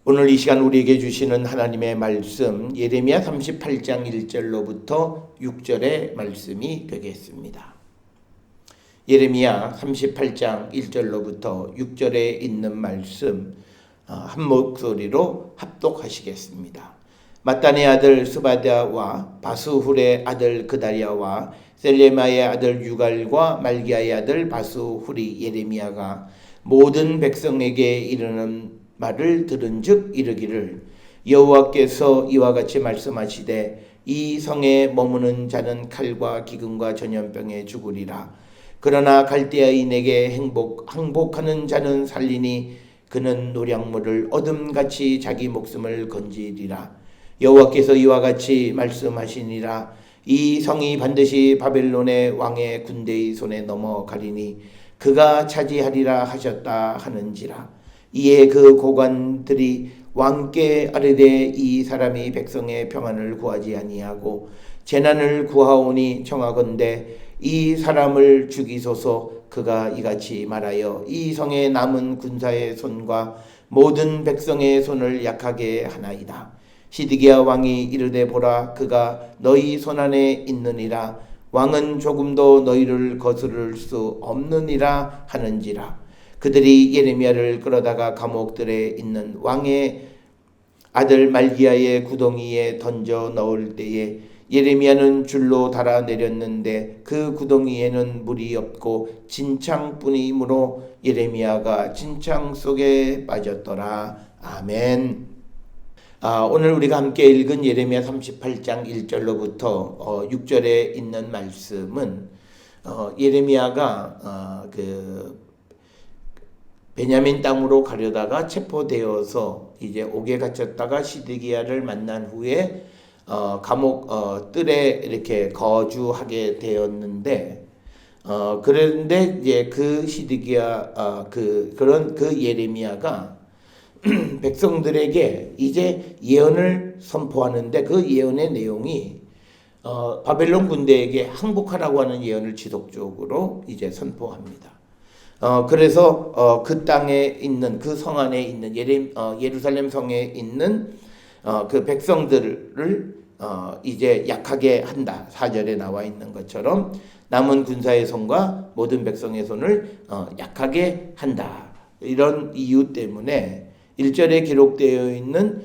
오늘 이 시간 우리에게 주시는 하나님의 말씀 예레미야 38장 1절로부터 6절의 말씀이 되겠습니다. 예레미야 38장 1절로부터 6절에 있는 말씀 한 목소리로 합독하시겠습니다. 마따네 아들 스바랴와 바스훌의 아들 그다리아와 셀레마의 아들 유갈과 말기야의 아들 바스훌이 예레미야가 모든 백성에게 이르는 말을 들은즉 이르기를 여호와께서 이와 같이 말씀하시되 이 성에 머무는 자는 칼과 기근과 전염병에 죽으리라. 그러나 갈대아인에게 항복하는 자는 살리니 그는 노량물을 얻음같이 자기 목숨을 건지리라. 여호와께서 이와 같이 말씀하시니라. 이 성이 반드시 바벨론의 왕의 군대의 손에 넘어가리니 그가 차지하리라 하셨다 하는지라. 이에 그 고관들이 왕께 아뢰되 이 사람이 백성의 평안을 구하지 아니하고 재난을 구하오니 청하건대 이 사람을 죽이소서. 그가 이같이 말하여 이 성에 남은 군사의 손과 모든 백성의 손을 약하게 하나이다. 시드기야 왕이 이르되 보라 그가 너희 손안에 있느니라. 왕은 조금도 너희를 거스를 수 없느니라 하는지라. 그들이 예레미야를 끌어다가 감옥들에 있는 왕의 아들 말기야의 구덩이에 던져 넣을 때에 예레미야는 줄로 달아 내렸는데 그 구덩이에는 물이 없고 진창뿐이므로 예레미야가 진창 속에 빠졌더라. 아멘. 오늘 우리가 함께 읽은 예레미야 38장 1절로부터 6절에 있는 말씀은 예레미야가 베냐민 땅으로 가려다가 체포되어서 이제 옥에 갇혔다가 시드기야를 만난 후에 감옥 뜰에 이렇게 거주하게 되었는데 그런데 이제 그 시드기야 그 예레미야가 백성들에게 이제 예언을 선포하는데 그 예언의 내용이 바벨론 군대에게 항복하라고 하는 예언을 지속적으로 이제 선포합니다. 그래서 그 땅에 있는 그 성 안에 있는 예루살렘 성에 있는 그 백성들을 이제 약하게 한다. 4절에 나와 있는 것처럼 남은 군사의 손과 모든 백성의 손을 약하게 한다. 이런 이유 때문에 1절에 기록되어 있는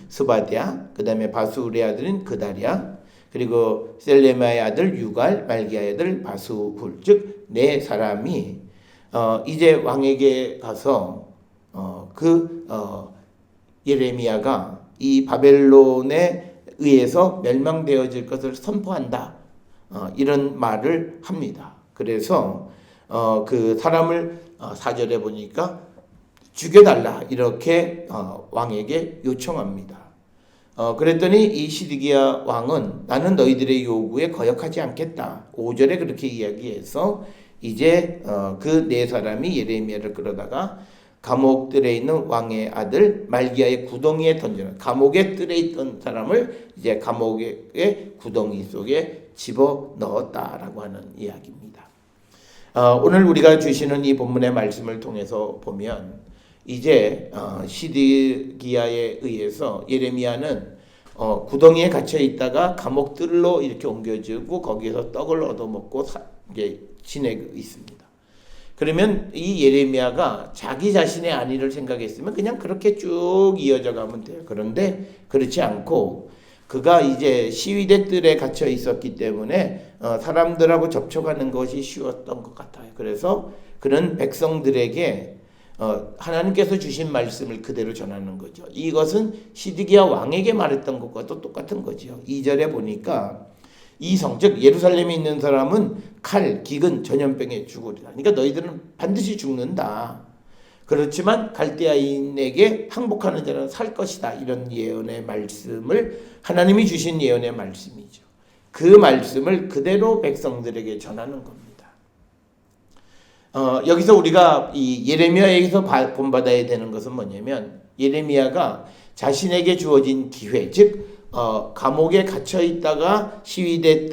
스바랴, 그 다음에 바스울의 아들인 그다리아, 그리고 셀레마의 아들 유갈, 말기야의 아들 바스훌, 즉 네 사람이 이제 왕에게 가서 예레미야가 이 바벨론에 의해서 멸망되어질 것을 선포한다. 이런 말을 합니다. 그래서 그 사람을 4절에 보니까 죽여달라 이렇게 왕에게 요청합니다. 그랬더니 이 시드기야 왕은 나는 너희들의 요구에 거역하지 않겠다. 5절에 그렇게 이야기해서 이제 그 네 사람이 예레미야를 끌어다가 감옥들에 있는 왕의 아들 말기야의 구덩이에 던져는 감옥의 뜰에 있던 사람을 이제 감옥의 구덩이 속에 집어 넣었다라고 하는 이야기입니다. 오늘 우리가 주시는 이 본문의 말씀을 통해서 보면 이제 시드기야에 의해서 예레미야는 구덩이에 갇혀 있다가 감옥 뜰로 이렇게 옮겨지고 거기에서 떡을 얻어먹고 이제 지내고 있습니다. 그러면 이 예레미야가 자기 자신의 안위를 생각했으면 그냥 그렇게 쭉 이어져 가면 돼요. 그런데 그렇지 않고 그가 이제 시위대 뜰에 갇혀 있었기 때문에 사람들하고 접촉하는 것이 쉬웠던 것 같아요. 그래서 그는 백성들에게 하나님께서 주신 말씀을 그대로 전하는 거죠. 이것은 시드기야 왕에게 말했던 것과도 똑같은 거죠. 2절에 보니까 이 성, 즉 예루살렘에 있는 사람은 칼, 기근, 전염병에 죽으리라. 그러니까 너희들은 반드시 죽는다. 그렇지만 갈대아인에게 항복하는 자는 살 것이다. 이런 예언의 말씀을 하나님이 주신 예언의 말씀이죠. 그 말씀을 그대로 백성들에게 전하는 겁니다. 여기서 우리가 이 예레미야에게서 본받아야 되는 것은 뭐냐면 예레미야가 자신에게 주어진 기회, 즉 감옥에 갇혀 있다가 시위대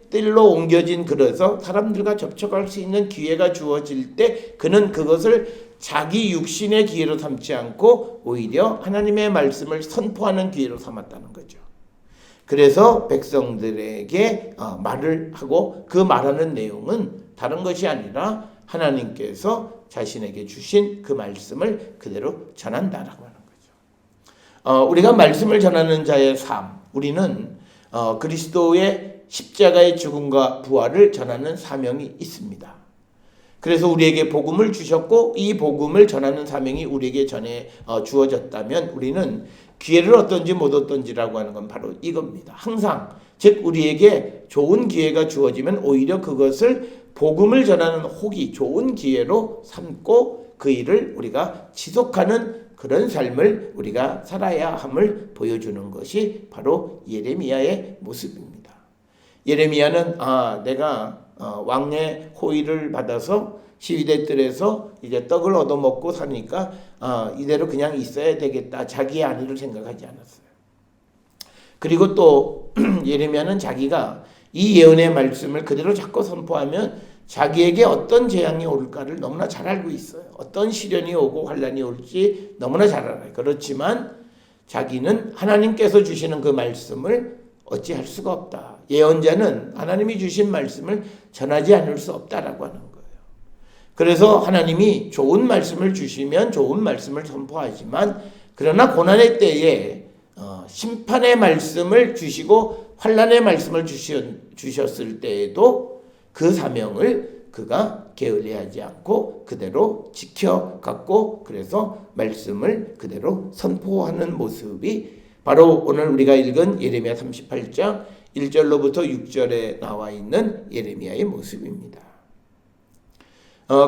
뜰로 옮겨진 그래서 사람들과 접촉할 수 있는 기회가 주어질 때 그는 그것을 자기 육신의 기회로 삼지 않고 오히려 하나님의 말씀을 선포하는 기회로 삼았다는 거죠. 그래서 백성들에게 말을 하고 그 말하는 내용은 다른 것이 아니라 하나님께서 자신에게 주신 그 말씀을 그대로 전한다라고 하는 거죠. 우리가 말씀을 전하는 자의 삶, 우리는 그리스도의 십자가의 죽음과 부활을 전하는 사명이 있습니다. 그래서 우리에게 복음을 주셨고 이 복음을 전하는 사명이 우리에게 전해 주어졌다면 우리는 기회를 얻든지 못 얻든지라고 하는 건 바로 이겁니다. 항상 즉 우리에게 좋은 기회가 주어지면 오히려 그것을 복음을 전하는 혹이 좋은 기회로 삼고 그 일을 우리가 지속하는 그런 삶을 우리가 살아야 함을 보여주는 것이 바로 예레미야의 모습입니다. 예레미야는 내가 왕의 호의를 받아서 시위대 뜰에서 이제 떡을 얻어먹고 사니까 이대로 그냥 있어야 되겠다. 자기의 안위를 생각하지 않았어요. 그리고 또 예레미야는 자기가 이 예언의 말씀을 그대로 자꾸 선포하면 자기에게 어떤 재앙이 올까를 너무나 잘 알고 있어요. 어떤 시련이 오고 환란이 올지 너무나 잘 알아요. 그렇지만 자기는 하나님께서 주시는 그 말씀을 어찌할 수가 없다. 예언자는 하나님이 주신 말씀을 전하지 않을 수 없다라고 하는 거예요. 그래서 하나님이 좋은 말씀을 주시면 좋은 말씀을 선포하지만 그러나 고난의 때에 심판의 말씀을 주시고 환난의 말씀을 주셨을 때에도 그 사명을 그가 게을리하지 않고 그대로 지켜갔고 그래서 말씀을 그대로 선포하는 모습이 바로 오늘 우리가 읽은 예레미야 38장 1절로부터 6절에 나와 있는 예레미야의 모습입니다.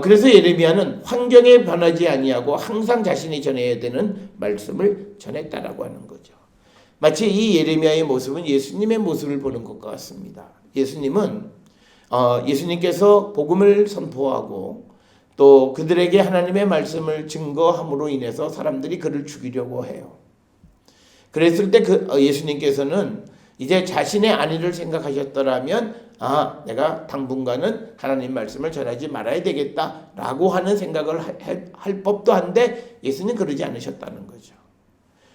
그래서 예레미야는 환경에 변하지 아니하고 항상 자신이 전해야 되는 말씀을 전했다라고 하는 거죠. 마치 이 예레미야의 모습은 예수님의 모습을 보는 것과 같습니다. 예수님께서 복음을 선포하고 또 그들에게 하나님의 말씀을 증거함으로 인해서 사람들이 그를 죽이려고 해요. 그랬을 때 예수님께서는 이제 자신의 안위를 생각하셨더라면 내가 당분간은 하나님 말씀을 전하지 말아야 되겠다라고 하는 생각을 할 법도 한데 예수님 그러지 않으셨다는 거죠.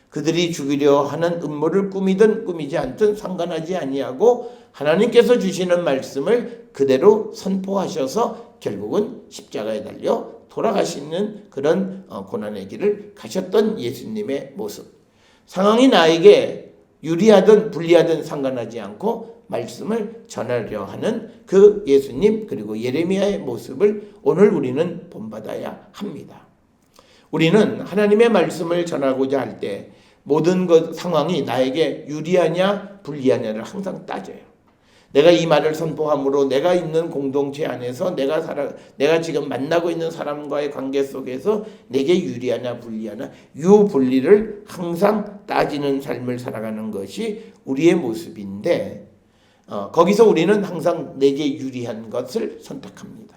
그들이 죽이려 하는 음모를 꾸미든 꾸미지 않든 상관하지 아니하고 하나님께서 주시는 말씀을 그대로 선포하셔서 결국은 십자가에 달려 돌아가시는 그런 고난의 길을 가셨던 예수님의 모습. 상황이 나에게 유리하든 불리하든 상관하지 않고 말씀을 전하려 하는 그 예수님 그리고 예레미야의 모습을 오늘 우리는 본받아야 합니다. 우리는 하나님의 말씀을 전하고자 할 때 모든 상황이 나에게 유리하냐 불리하냐를 항상 따져요. 내가 이 말을 선포함으로 내가 있는 공동체 안에서 내가 지금 만나고 있는 사람과의 관계 속에서 내게 유리하냐 불리하냐 유불리를 항상 따지는 삶을 살아가는 것이 우리의 모습인데 거기서 우리는 항상 내게 유리한 것을 선택합니다.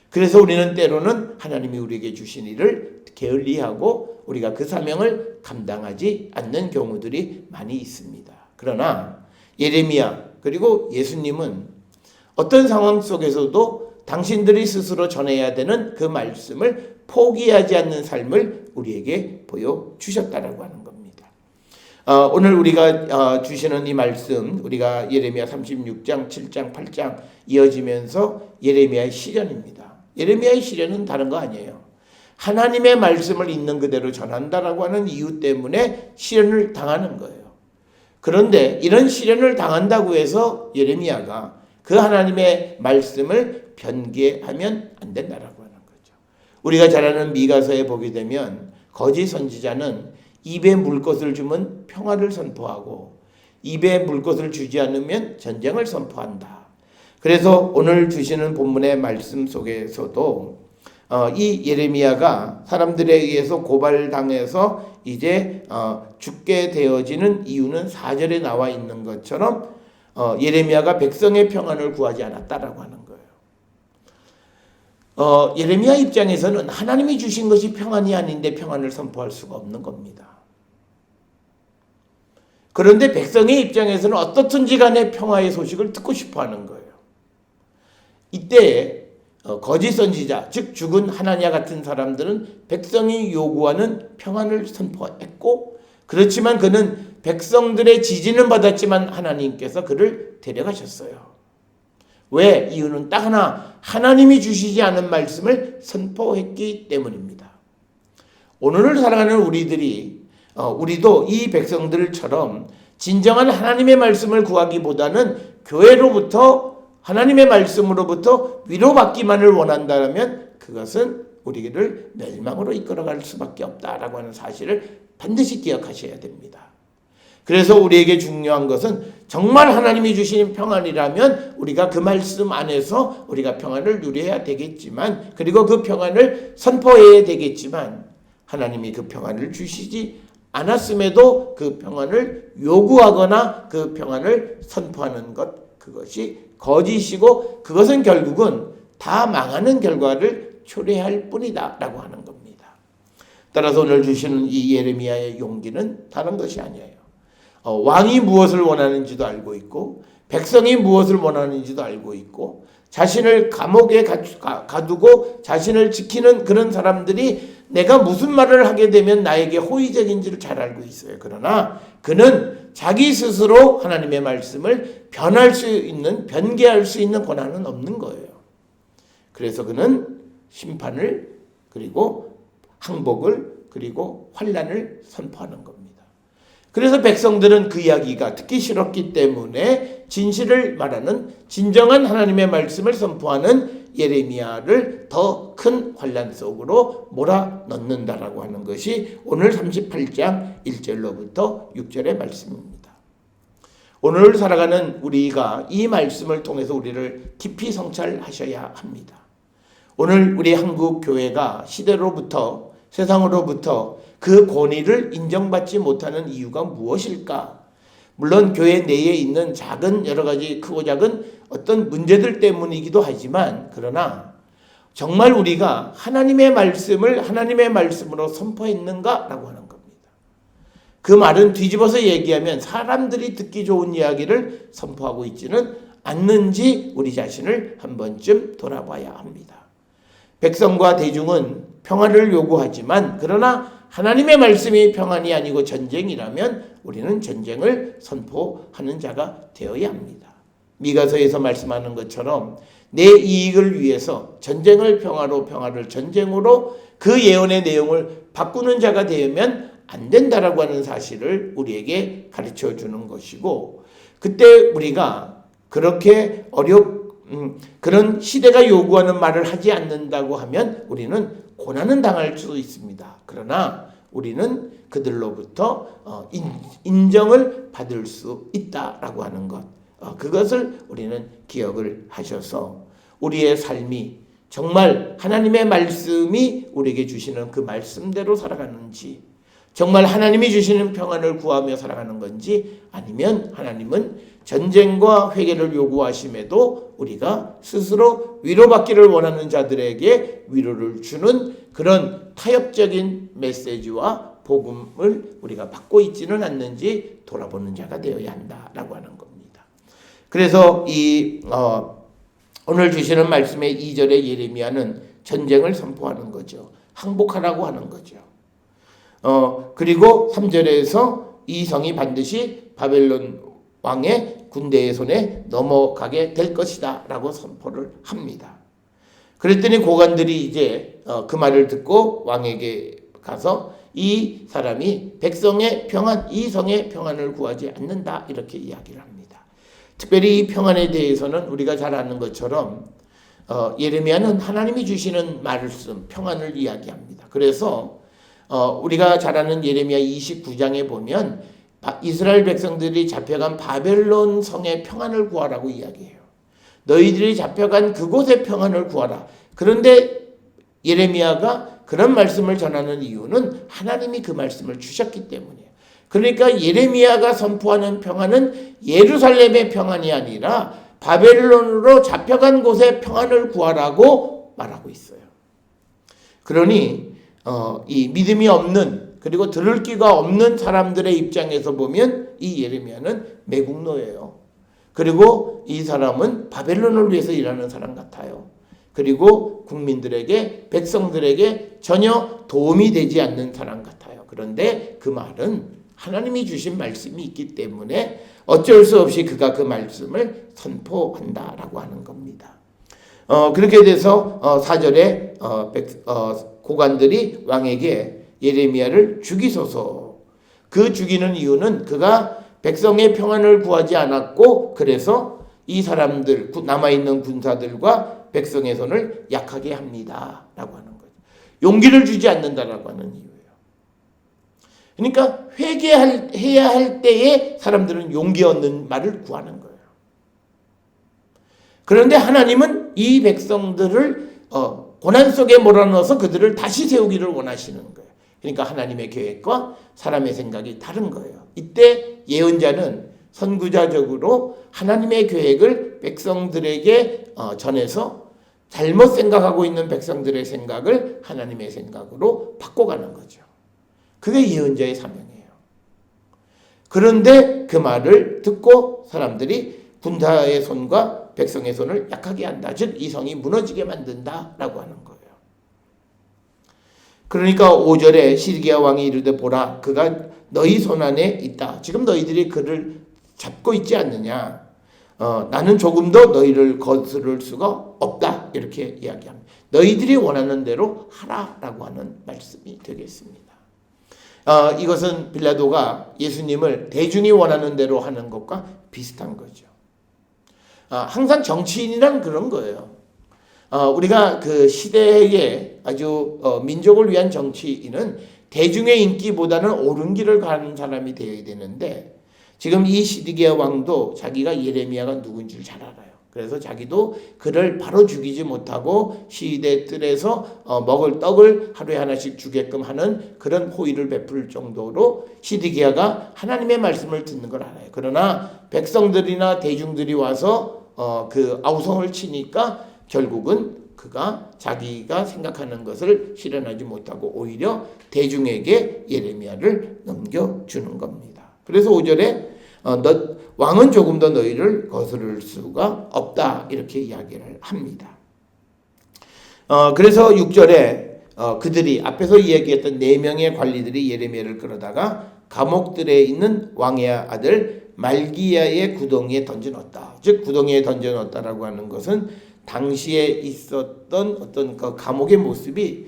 그래서 우리는 때로는 하나님이 우리에게 주신 일을 게을리하고 우리가 그 사명을 감당하지 않는 경우들이 많이 있습니다. 그러나 예레미야 그리고 예수님은 어떤 상황 속에서도 당신들이 스스로 전해야 되는 그 말씀을 포기하지 않는 삶을 우리에게 보여주셨다라고 하는 겁니다. 오늘 우리가 주시는 이 말씀 우리가 예레미야 36장 7장 8장 이어지면서 예레미야의 시련입니다. 예레미야의 시련은 다른 거 아니에요. 하나님의 말씀을 있는 그대로 전한다라고 하는 이유 때문에 시련을 당하는 거예요. 그런데 이런 시련을 당한다고 해서 예레미야가 그 하나님의 말씀을 변개하면 안 된다라고 하는 거죠. 우리가 잘 아는 미가서에 보게 되면 거짓 선지자는 입에 물 것을 주면 평화를 선포하고 입에 물 것을 주지 않으면 전쟁을 선포한다. 그래서 오늘 주시는 본문의 말씀 속에서도 이 예레미야가 사람들에 의해서 고발당해서 이제 죽게 되어지는 이유는 4절에 나와 있는 것처럼 예레미야가 백성의 평안을 구하지 않았다라고 하는 거예요. 예레미야 입장에서는 하나님이 주신 것이 평안이 아닌데 평안을 선포할 수가 없는 겁니다. 그런데 백성의 입장에서는 어떻든지 간에 평화의 소식을 듣고 싶어 하는 거예요. 이때 거짓 선지자, 즉 죽은 하나냐 같은 사람들은 백성이 요구하는 평안을 선포했고, 그렇지만 그는 백성들의 지지는 받았지만 하나님께서 그를 데려가셨어요. 왜? 이유는 딱 하나, 하나님이 주시지 않은 말씀을 선포했기 때문입니다. 오늘을 살아가는 우리도 이 백성들처럼 진정한 하나님의 말씀을 구하기보다는 교회로부터, 하나님의 말씀으로부터 위로받기만을 원한다면 그것은 우리를 멸망으로 이끌어갈 수밖에 없다라고 하는 사실을 반드시 기억하셔야 됩니다. 그래서 우리에게 중요한 것은 정말 하나님이 주시는 평안이라면 우리가 그 말씀 안에서 우리가 평안을 누려야 되겠지만, 그리고 그 평안을 선포해야 되겠지만, 하나님이 그 평안을 주시지 않았음에도 그 평안을 요구하거나 그 평안을 선포하는 것, 그것이 거짓이고 그것은 결국은 다 망하는 결과를 초래할 뿐이다 라고 하는 겁니다. 따라서 오늘 주시는 이 예레미야의 용기는 다른 것이 아니에요. 왕이 무엇을 원하는지도 알고 있고, 백성이 무엇을 원하는지도 알고 있고, 자신을 감옥에 가두고 자신을 지키는 그런 사람들이 내가 무슨 말을 하게 되면 나에게 호의적인지를 잘 알고 있어요. 그러나 그는 자기 스스로 하나님의 말씀을 변할 수 있는, 변개할 수 있는 권한은 없는 거예요. 그래서 그는 심판을, 그리고 항복을, 그리고 환난을 선포하는 겁니다. 그래서 백성들은 그 이야기가 듣기 싫었기 때문에 진실을 말하는, 진정한 하나님의 말씀을 선포하는 예레미야를 더 큰 환난 속으로 몰아넣는다라고 하는 것이 오늘 38장 1절로부터 6절의 말씀입니다. 오늘 살아가는 우리가 이 말씀을 통해서 우리를 깊이 성찰하셔야 합니다. 오늘 우리 한국 교회가 시대로부터, 세상으로부터 그 권위를 인정받지 못하는 이유가 무엇일까? 물론 교회 내에 있는 작은 여러 가지 크고 작은 어떤 문제들 때문이기도 하지만, 그러나 정말 우리가 하나님의 말씀을 하나님의 말씀으로 선포했는가라고 하는 겁니다. 그 말은 뒤집어서 얘기하면 사람들이 듣기 좋은 이야기를 선포하고 있지는 않는지 우리 자신을 한 번쯤 돌아봐야 합니다. 백성과 대중은 평안을 요구하지만, 그러나 하나님의 말씀이 평안이 아니고 전쟁이라면 우리는 전쟁을 선포하는 자가 되어야 합니다. 미가서에서 말씀하는 것처럼 내 이익을 위해서 전쟁을 평화로, 평화를 전쟁으로, 그 예언의 내용을 바꾸는 자가 되면 안 된다라고 하는 사실을 우리에게 가르쳐 주는 것이고, 그때 우리가 그렇게 그런 시대가 요구하는 말을 하지 않는다고 하면 우리는 고난은 당할 수 있습니다. 그러나 우리는 그들로부터 인정을 받을 수 있다라고 하는 것, 그것을 우리는 기억을 하셔서 우리의 삶이 정말 하나님의 말씀이 우리에게 주시는 그 말씀대로 살아가는지, 정말 하나님이 주시는 평안을 구하며 살아가는 건지, 아니면 하나님은 전쟁과 회개를 요구하심에도 우리가 스스로 위로받기를 원하는 자들에게 위로를 주는 그런 타협적인 메시지와 복음을 우리가 받고 있지는 않는지 돌아보는 자가 되어야 한다라고 하는 겁니다. 그래서 오늘 주시는 말씀의 2절의 예레미야는 전쟁을 선포하는 거죠. 항복하라고 하는 거죠. 그리고 3절에서 이 성이 반드시 바벨론 왕의 군대의 손에 넘어가게 될 것이다 라고 선포를 합니다. 그랬더니 고관들이 이제 그 말을 듣고 왕에게 가서 이 사람이 백성의 평안, 이 성의 평안을 구하지 않는다 이렇게 이야기를 합니다. 특별히 이 평안에 대해서는 우리가 잘 아는 것처럼 예레미야는 하나님이 주시는 말씀, 평안을 이야기합니다. 그래서 우리가 잘 아는 예레미야 29장에 보면 이스라엘 백성들이 잡혀간 바벨론 성의 평안을 구하라고 이야기해요. 너희들이 잡혀간 그곳의 평안을 구하라. 그런데 예레미야가 그런 말씀을 전하는 이유는 하나님이 그 말씀을 주셨기 때문이에요. 그러니까 예레미야가 선포하는 평안은 예루살렘의 평안이 아니라 바벨론으로 잡혀간 곳의 평안을 구하라고 말하고 있어요. 그러니 이 믿음이 없는, 그리고 들을 귀가 없는 사람들의 입장에서 보면 이 예레미야는 매국노예요. 그리고 이 사람은 바벨론을 위해서 일하는 사람 같아요. 그리고 국민들에게, 백성들에게 전혀 도움이 되지 않는 사람 같아요. 그런데 그 말은 하나님이 주신 말씀이 있기 때문에 어쩔 수 없이 그가 그 말씀을 선포한다라고 하는 겁니다. 그렇게 돼서 4절에 고관들이 왕에게 예레미야를 죽이소서. 그 죽이는 이유는 그가 백성의 평안을 구하지 않았고, 그래서 이 사람들, 남아있는 군사들과 백성의 손을 약하게 합니다 라고 하는 거죠. 용기를 주지 않는다라고 하는 이유예요. 그러니까 회개해야 할 때에 사람들은 용기 얻는 말을 구하는 거예요. 그런데 하나님은 이 백성들을 고난 속에 몰아넣어서 그들을 다시 세우기를 원하시는 거예요. 그러니까 하나님의 계획과 사람의 생각이 다른 거예요. 이때 예언자는 선구자적으로 하나님의 계획을 백성들에게 전해서 잘못 생각하고 있는 백성들의 생각을 하나님의 생각으로 바꿔가는 거죠. 그게 예언자의 사명이에요. 그런데 그 말을 듣고 사람들이 군사의 손과 백성의 손을 약하게 한다. 즉 이 성이 무너지게 만든다라고 하는 거예요. 그러니까 5절에 시드기야 왕이 이르되 보라 그가 너희 손안에 있다. 지금 너희들이 그를 잡고 있지 않느냐. 나는 조금 더 너희를 거스를 수가 없다. 이렇게 이야기합니다. 너희들이 원하는 대로 하라라고 하는 말씀이 되겠습니다. 이것은 빌라도가 예수님을 대중이 원하는 대로 하는 것과 비슷한 거죠. 항상 정치인이란 그런 거예요. 우리가 그 시대에 아주 민족을 위한 정치인은 대중의 인기보다는 옳은 길을 가는 사람이 되어야 되는데, 지금 이 시드기야 왕도 자기가 예레미야가 누군지를 잘 알아요. 그래서 자기도 그를 바로 죽이지 못하고 시대 뜰에서 먹을 떡을 하루에 하나씩 주게끔 하는 그런 호의를 베풀 정도로 시드기야가 하나님의 말씀을 듣는 걸 알아요. 그러나 백성들이나 대중들이 와서 그 아우성을 치니까 결국은 그가 자기가 생각하는 것을 실현하지 못하고 오히려 대중에게 예레미야를 넘겨주는 겁니다. 그래서 5절에 왕은 조금 더 너희를 거스를 수가 없다 이렇게 이야기를 합니다. 그래서 6절에 그들이 앞에서 이야기했던 4명의 관리들이 예레미야를 끌어다가 감옥들에 있는 왕의 아들 말기야의 구덩이에 던져넣었다. 즉 구덩이에 던져넣었다라고 하는 것은 당시에 있었던 어떤 그 감옥의 모습이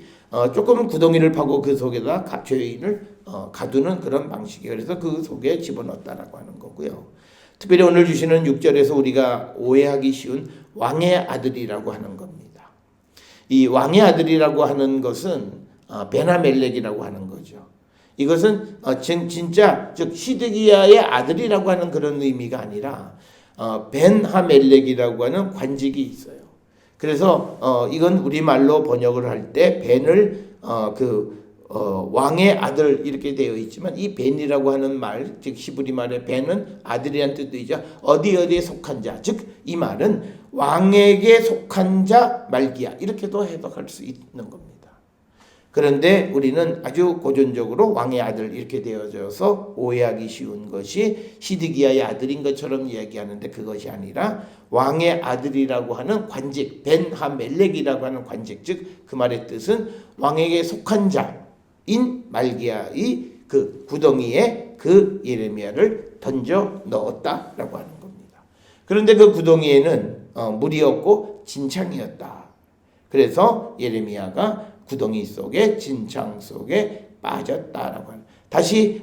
조금 구덩이를 파고 그 속에다 죄인을 가두는 그런 방식이에요. 그래서 그 속에 집어넣었다라고 하는 거고요. 특별히 오늘 주시는 6절에서 우리가 오해하기 쉬운 왕의 아들이라고 하는 겁니다. 이 왕의 아들이라고 하는 것은 베나멜렉이라고 하는 거죠. 이것은 진짜 즉 시드기야의 아들이라고 하는 그런 의미가 아니라 벤하멜렉이라고 하는 관직이 있어요. 그래서 이건 우리말로 번역을 할 때 벤을 왕의 아들 이렇게 되어 있지만 이 벤이라고 하는 말, 즉 히브리 말의 벤은 아들이란 뜻이죠. 어디에 속한 자, 즉 이 말은 왕에게 속한 자 말기야 이렇게도 해석할 수 있는 겁니다. 그런데 우리는 아주 고전적으로 왕의 아들 이렇게 되어져서 오해하기 쉬운 것이 시드기야의 아들인 것처럼 이야기하는데 그것이 아니라 왕의 아들이라고 하는 관직, 벤하멜렉이라고 하는 관직, 즉 그 말의 뜻은 왕에게 속한 자인 말기야의 그 구덩이에 그 예레미야를 던져 넣었다라고 하는 겁니다. 그런데 그 구덩이에는 물이 없고 진창이었다. 그래서 예레미야가 구덩이 속에 진창 속에 빠졌다라고 하는, 다시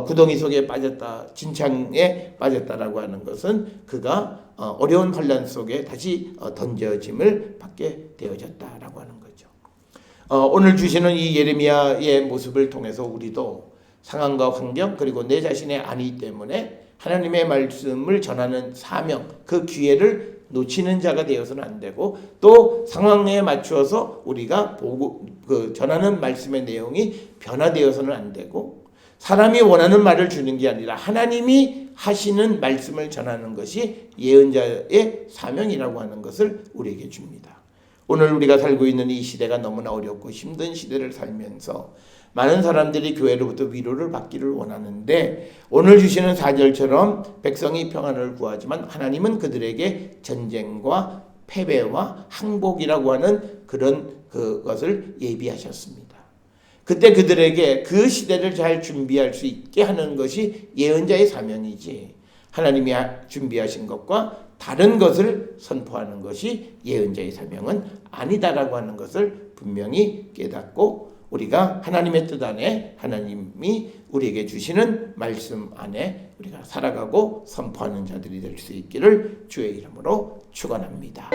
구덩이 속에 빠졌다, 진창에 빠졌다라고 하는 것은 그가 어려운 환난 속에 다시 던져짐을 받게 되어졌다라고 하는 거죠. 오늘 주시는 이 예레미야의 모습을 통해서 우리도 상황과 환경 그리고 내 자신의 안위 때문에 하나님의 말씀을 전하는 사명, 그 기회를 놓치는 자가 되어서는 안 되고, 또 상황에 맞추어서 우리가 보고 전하는 말씀의 내용이 변화되어서는 안 되고, 사람이 원하는 말을 주는 게 아니라 하나님이 하시는 말씀을 전하는 것이 예언자의 사명이라고 하는 것을 우리에게 줍니다. 오늘 우리가 살고 있는 이 시대가 너무나 어렵고 힘든 시대를 살면서 많은 사람들이 교회로부터 위로를 받기를 원하는데, 오늘 주시는 4절처럼 백성이 평안을 구하지만 하나님은 그들에게 전쟁과 패배와 항복이라고 하는 그런 그것을 예비하셨습니다. 그때 그들에게 그 시대를 잘 준비할 수 있게 하는 것이 예언자의 사명이지, 하나님이 준비하신 것과 다른 것을 선포하는 것이 예언자의 사명은 아니다라고 하는 것을 분명히 깨닫고, 우리가 하나님의 뜻 안에, 하나님이 우리에게 주시는 말씀 안에 우리가 살아가고 선포하는 자들이 될 수 있기를 주의 이름으로 축원합니다.